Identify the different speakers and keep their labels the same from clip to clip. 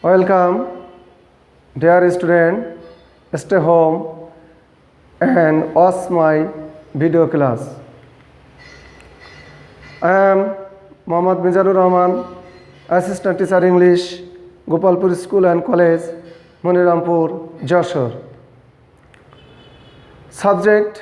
Speaker 1: Welcome, dear student. Stay home and watch my video class. I am Mohammad Mizanur Rahman, Assistant Teacher English, Gopalpur School and College, Monirampur, Jashore. Subject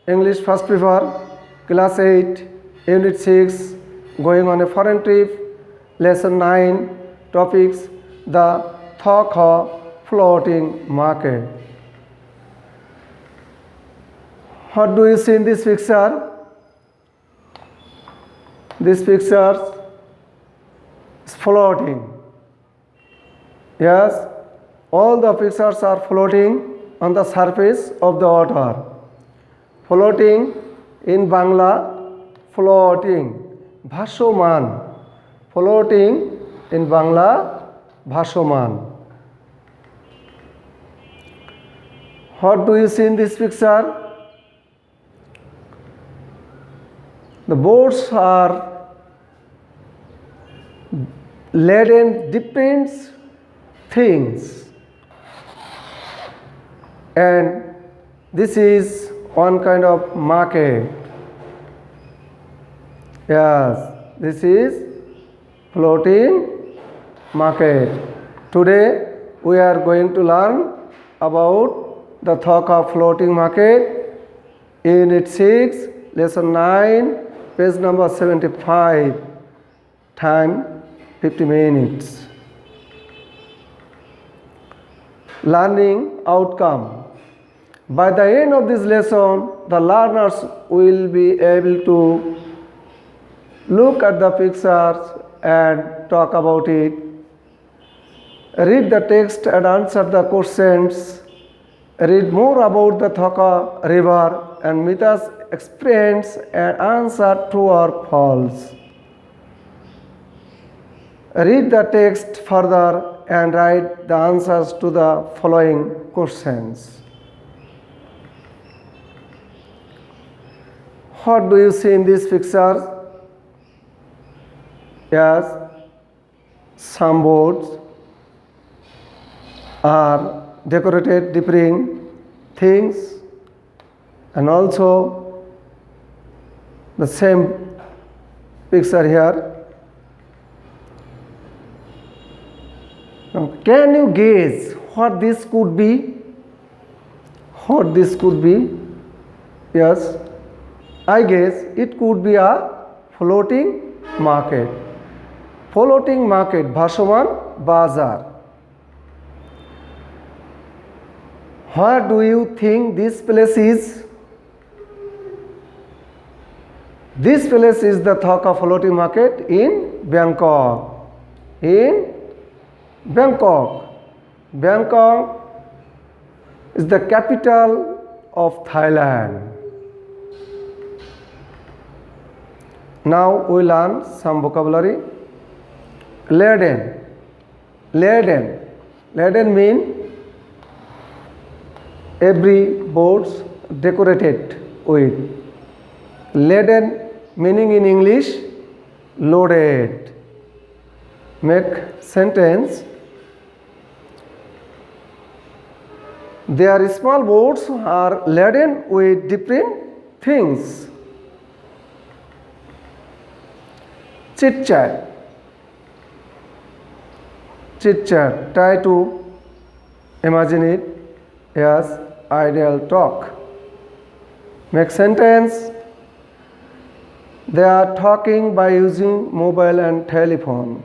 Speaker 1: English first paper, Class 8, Unit 6, going on a foreign trip, Lesson 9, topics the Thaka floating market. What do you see in this picture? This picture is floating. Yes, all the pictures are floating on the surface of the water. Floating in Bangla, floating, bhashoman. Floating in Bangla, bhashoman. What do you see in this picture? The boats are laden different things, and this is one kind of market. Yes, this is floating market. Today we are going to learn about the Thaka floating market, Unit 6, Lesson 9, page number 75, time 50 minutes. Learning outcome. By the end of this lesson, the learners will be able to look at the pictures and talk about it, read the text and answer the questions, read more about the Thaka river and meet us experience and answer true or false. Read the text further and write the answers to the following questions. What do you see in these pictures? Yes, some boards are decorated different things, and also the same picture here. Now, can you guess what this could be? What this could be? Yes, I guess it could be a floating market. Floating market, Bhashoman Bazar. Where do you think this place is? This place is the Thaka floating market in Bangkok. In Bangkok. Bangkok is the capital of Thailand. Now we learn some vocabulary. Laden. Laden. Laden means every boats decorated with. Laden meaning in English loaded. Make sentence. Their small boats are laden with different things. Chit chat. Chit chat. Try to imagine it as ideal talk. Make sentence. They are talking by using mobile and telephone.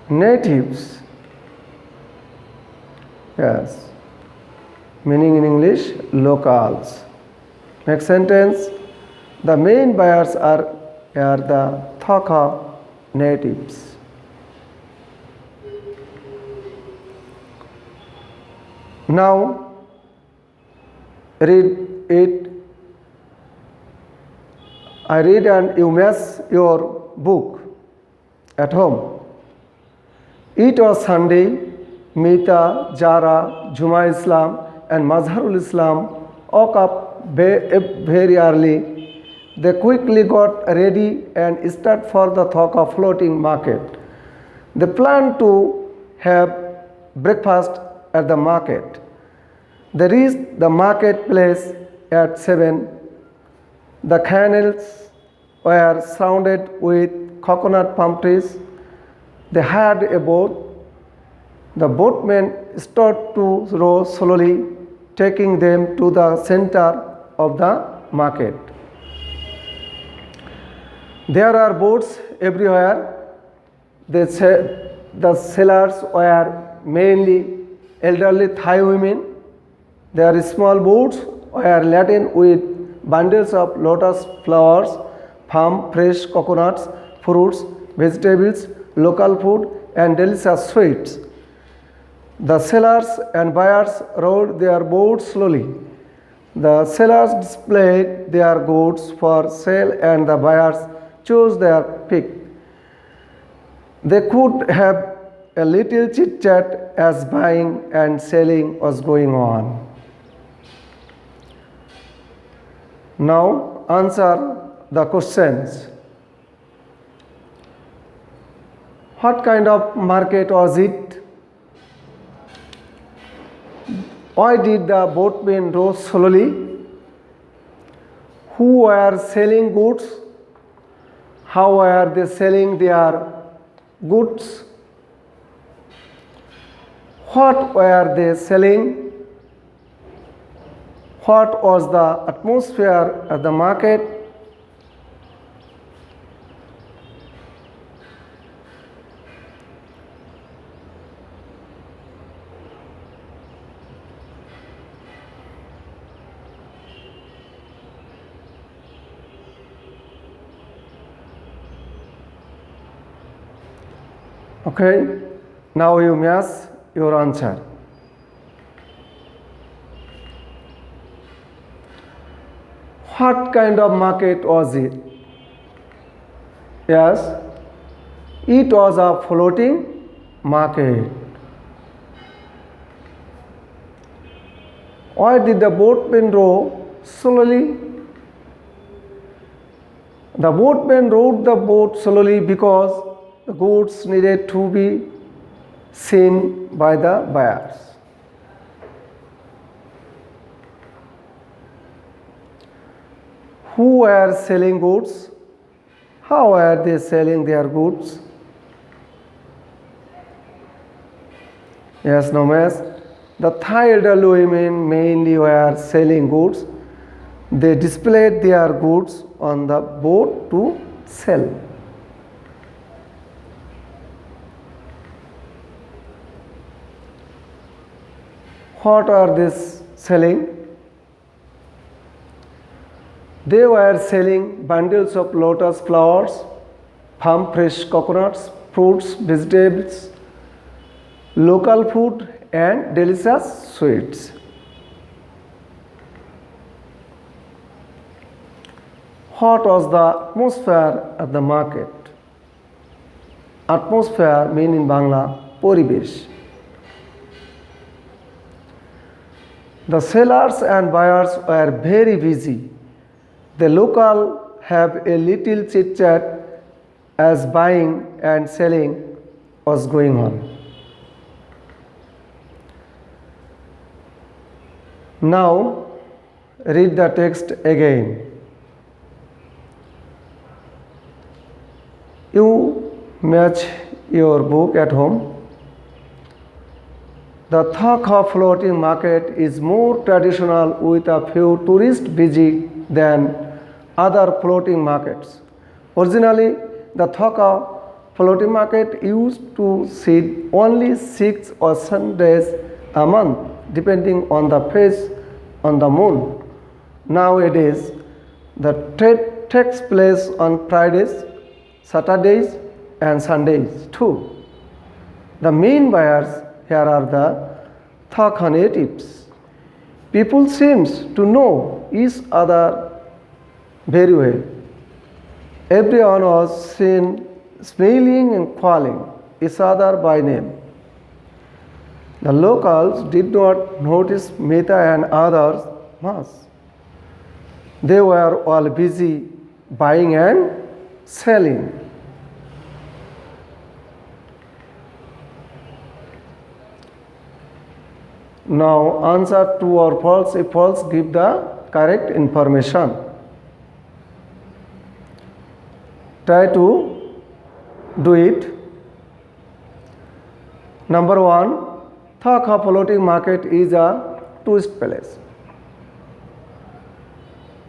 Speaker 1: Natives. Yes. Meaning in English, locals. Make sentence. The main buyers are the Thaka natives. Now read it. I read and you match your book at home. It was Sunday. Mita, Jara, Juma Islam and Mazharul Islam woke up very early They quickly got ready and started for the Thaka floating market. They planned to have breakfast at the market. They reached the marketplace at 7. The canals were surrounded with coconut palm trees. They had a boat. The boatmen started to row slowly, taking them to the center of the market. There are boats everywhere. The sellers were mainly elderly Thai women. Their small boats were laden with bundles of lotus flowers, palm, fresh coconuts, fruits, vegetables, local food, and delicious sweets. The sellers and buyers rowed their boats slowly. The sellers displayed their goods for sale and the buyers chose their pick. They could have a little chit chat as buying and selling was going on. Now answer the questions. What kind of market was it? Why did the boatmen row slowly? Who were selling goods? How were they selling their goods? What were they selling? What was the atmosphere at the market? Okay, now you match your answer. What kind of market was it? Yes, it was a floating market. Why did the boatmen row slowly? The boatmen rowed the boat slowly because the goods needed to be seen by the buyers. Who were selling goods? How were they selling their goods? Yes, Nomesh. The Thai elderly women mainly were selling goods. They displayed their goods on the boat to sell. What are they selling? They were selling bundles of lotus flowers, palm fresh coconuts, fruits, vegetables, local food, and delicious sweets. What was the atmosphere at the market? Atmosphere mean in Bangla, poribesh. The sellers and buyers were very busy. The local have a little chit chat as buying and selling was going on. Now read the text again. You match your book at home. The Thaka floating market is more traditional with a few tourists busy than other floating markets. Originally, the Thaka floating market used to sit only 6 or 7 days a month, depending on the phase on the moon. Nowadays, the trade takes place on Fridays, Saturdays, and Sundays too. The main buyers here are the Thaka natives. People seems to know each other very well. Everyone was seen smiling and calling each other by name. The locals did not notice Mehta and others much. They were all busy buying and selling. Now answer true or false. If false, give the correct information. Try to do it. Number 1, Thaka floating market is a tourist place.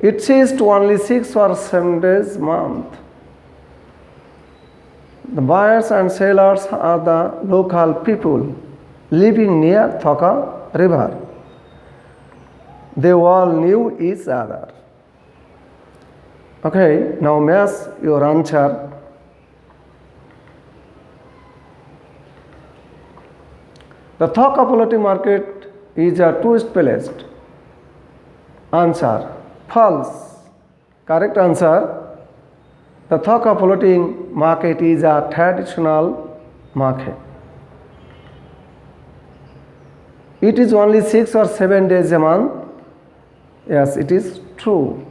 Speaker 1: It ceased only 6 or 7 days month. The buyers and sellers are the local people living near Thaka river. They all knew each other. Okay, now match your answer. The Thaka floating market is a tourist place. Answer false. Correct answer. The Thaka floating market is a traditional market. It is only 6 or 7 days a month. Yes, it is true.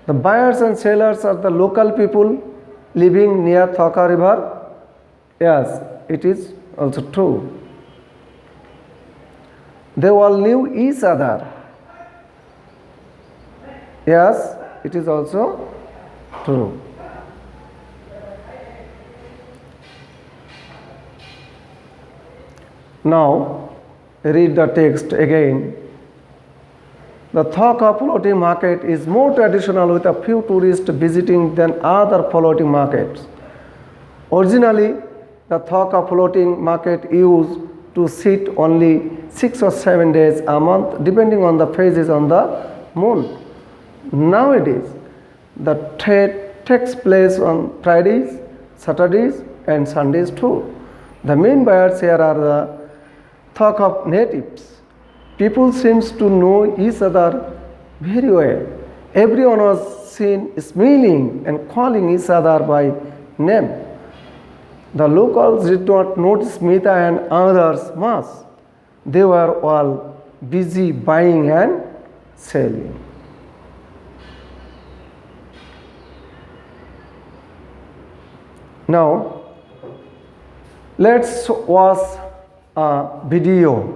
Speaker 1: The buyers and sellers are the local people living near Thaka river. Yes, it is also true. They all knew each other. Yes, it is also true. Now, read the text again. The Thaka floating market is more traditional with a few tourists visiting than other floating markets. Originally, the Thaka floating market used to sit only 6 or 7 days a month depending on the phases on the moon. Nowadays, the trade takes place on Fridays, Saturdays and Sundays too. The main buyers here are the Thaka natives. People seems to know each other very well. Everyone was seen smiling and calling each other by name. The locals did not notice Smita and others much. They were all busy buying and selling. Now, let's watch a video.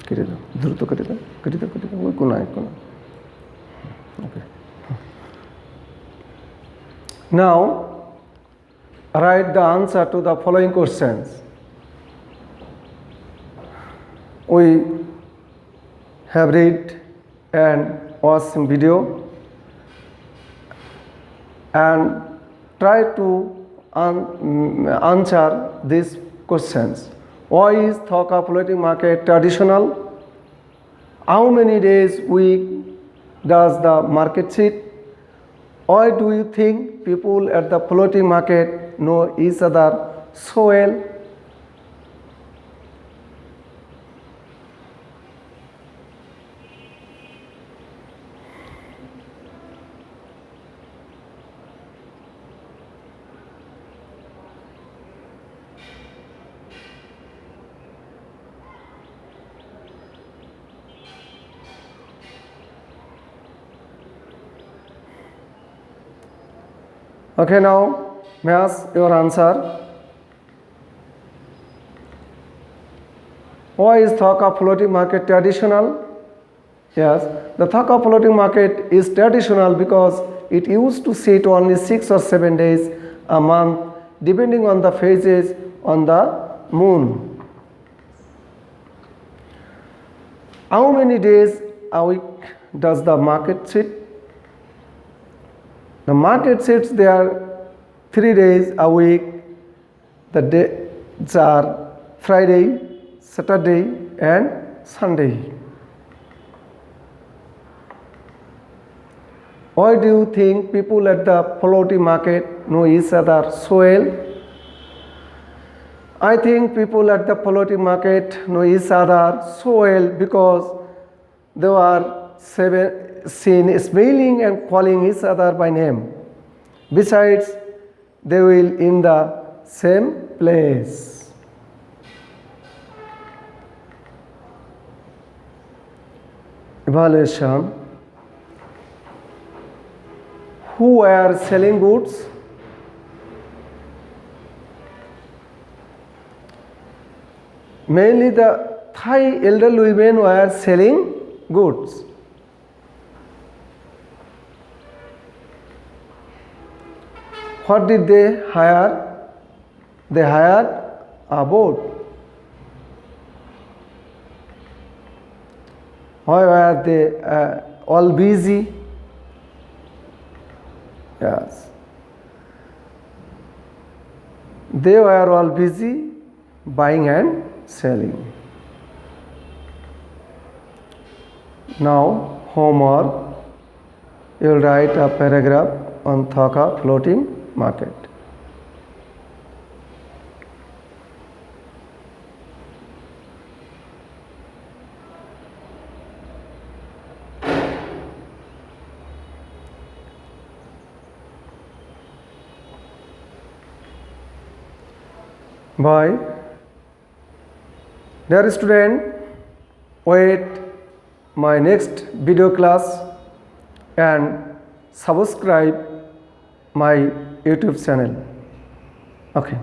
Speaker 1: কেটে দাও, দ্রুত কেটে দাও, কেটে দাও, কেটে দাও, ওই কোনায় কোনায়। Okay. Now, write the answer to the following questions. We have read and watched some video and try to answer these questions. Why is Thaka floating market traditional? How many days week does the market sit? Why do you think people at the floating market know each other soil. Okay, now may I ask your answer? Why is Thaka floating market traditional? Yes, the Thaka floating market is traditional because it used to sit only 6 or 7 days a month depending on the phases on the moon. How many days a week does the market sit? The market sits there 3 days a week. The days are Friday, Saturday and Sunday. Why do you think people at the floating market know each other so well? I think people at the floating market know each other so well because they are seen smiling and calling each other by name. Besides, they will in the same place. Evaluation. Who are selling goods? Mainly the Thai elderly women were selling goods. What did they hire? They hired a boat. Why were they all busy? Yes. They were all busy buying and selling. Now, homework. You will write a paragraph on Thaka floating market. Bye. Dear student, wait my next video class and subscribe my YouTube channel. Okay.